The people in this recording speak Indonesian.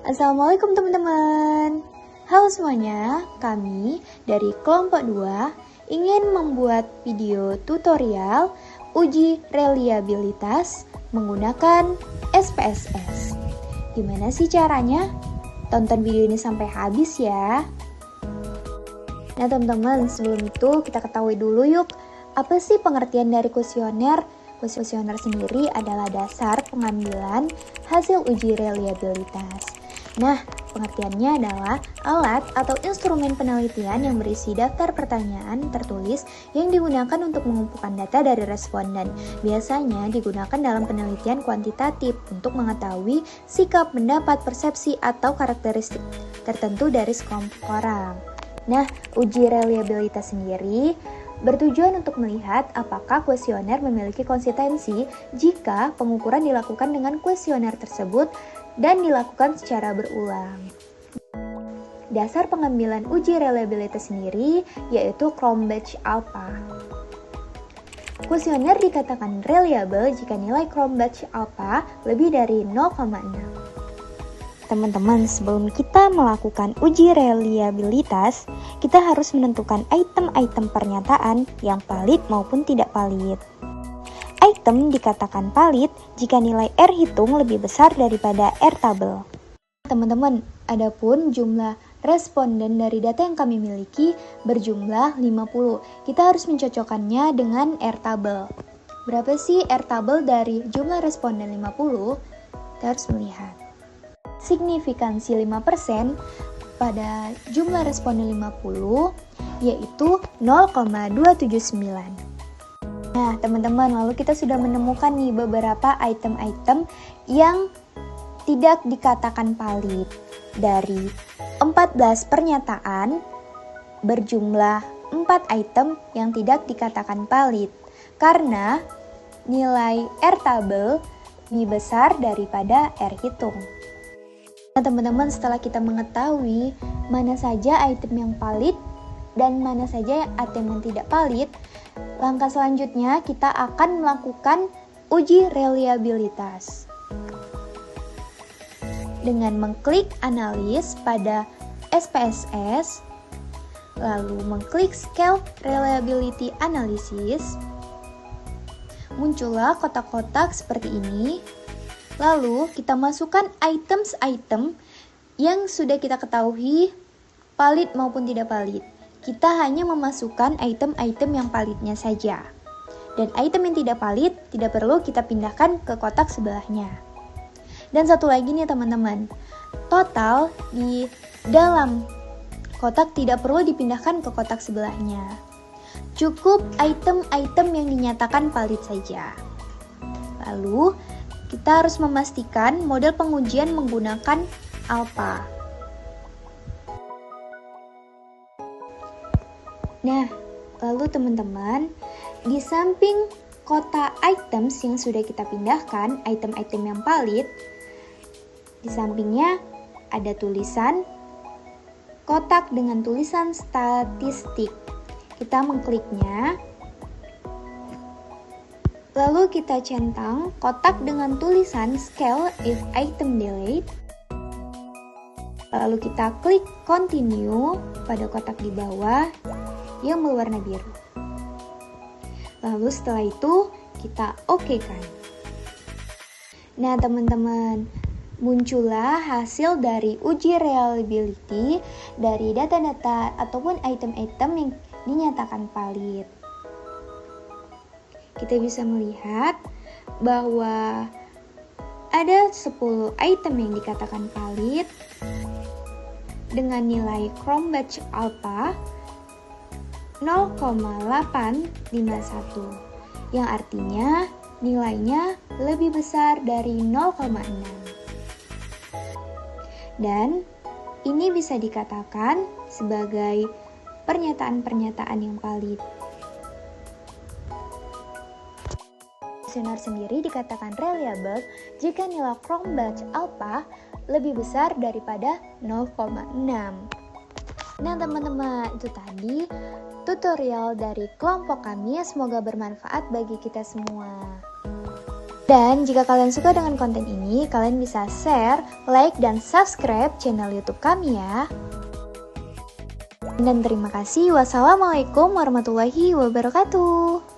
Assalamualaikum teman-teman. Halo semuanya, kami dari kelompok 2 ingin membuat video tutorial uji reliabilitas menggunakan SPSS. Gimana sih caranya? Tonton video ini sampai habis ya. Nah teman-teman, sebelum itu kita ketahui dulu yuk, apa sih pengertian dari kuesioner? Kuesioner sendiri adalah dasar pengambilan hasil uji reliabilitas. Nah, pengertiannya adalah alat atau instrumen penelitian yang berisi daftar pertanyaan tertulis yang digunakan untuk mengumpulkan data dari responden. Biasanya digunakan dalam penelitian kuantitatif untuk mengetahui sikap, pendapat, persepsi, atau karakteristik tertentu dari sekelompok orang. Nah, uji reliabilitas sendiri bertujuan untuk melihat apakah kuesioner memiliki konsistensi jika pengukuran dilakukan dengan kuesioner tersebut dan dilakukan secara berulang. Dasar pengambilan uji reliabilitas sendiri yaitu Cronbach-Alpha. Kuesioner dikatakan reliable jika nilai Cronbach-Alpha lebih dari 0,6. Teman-teman, sebelum kita melakukan uji reliabilitas, kita harus menentukan item-item pernyataan yang valid maupun tidak valid. Item dikatakan valid jika nilai R hitung lebih besar daripada R tabel. Teman-teman, adapun jumlah responden dari data yang kami miliki berjumlah 50. Kita harus mencocokkannya dengan R tabel. Berapa sih R tabel dari jumlah responden 50? Kita harus melihat. Signifikansi 5% pada jumlah responden 50 yaitu 0,279. Nah teman-teman, lalu kita sudah menemukan nih beberapa item-item yang tidak dikatakan valid. Dari 14 pernyataan berjumlah 4 item yang tidak dikatakan valid karena nilai R tabel lebih besar daripada R hitung. Nah teman-teman, setelah kita mengetahui mana saja item yang valid dan mana saja item yang tidak valid, langkah selanjutnya kita akan melakukan uji reliabilitas. Dengan mengklik analis pada SPSS, lalu mengklik scale reliability analysis, muncullah kotak-kotak seperti ini. Lalu kita masukkan item yang sudah kita ketahui valid maupun tidak valid. Kita hanya memasukkan item-item yang validnya saja. Dan item yang tidak valid tidak perlu kita pindahkan ke kotak sebelahnya. Dan satu lagi nih teman-teman, total di dalam kotak tidak perlu dipindahkan ke kotak sebelahnya. Cukup item-item yang dinyatakan valid saja. Lalu kita harus memastikan model pengujian menggunakan alpha. Nah, lalu teman-teman, di samping kotak items yang sudah kita pindahkan, item-item yang valid, di sampingnya ada tulisan kotak dengan tulisan statistik. Kita mengkliknya. Lalu kita centang kotak dengan tulisan scale if item delayed. Lalu kita klik continue pada kotak di bawah yang berwarna biru. Lalu setelah itu kita oke-kan. Nah teman-teman, muncullah hasil dari uji reliability dari data-data ataupun item-item yang dinyatakan valid. Kita bisa melihat bahwa ada 10 item yang dikatakan valid dengan nilai Cronbach-Alpha 0,851 yang artinya nilainya lebih besar dari 0,6. Dan ini bisa dikatakan sebagai pernyataan-pernyataan yang valid. kuesioner sendiri dikatakan reliable jika nilai Cronbach alpha lebih besar daripada 0,6. Nah teman-teman, itu tadi tutorial dari kelompok kami, semoga bermanfaat bagi kita semua. Dan jika kalian suka dengan konten ini, kalian bisa share, like, dan subscribe channel YouTube kami ya. Dan terima kasih. Wassalamualaikum warahmatullahi wabarakatuh.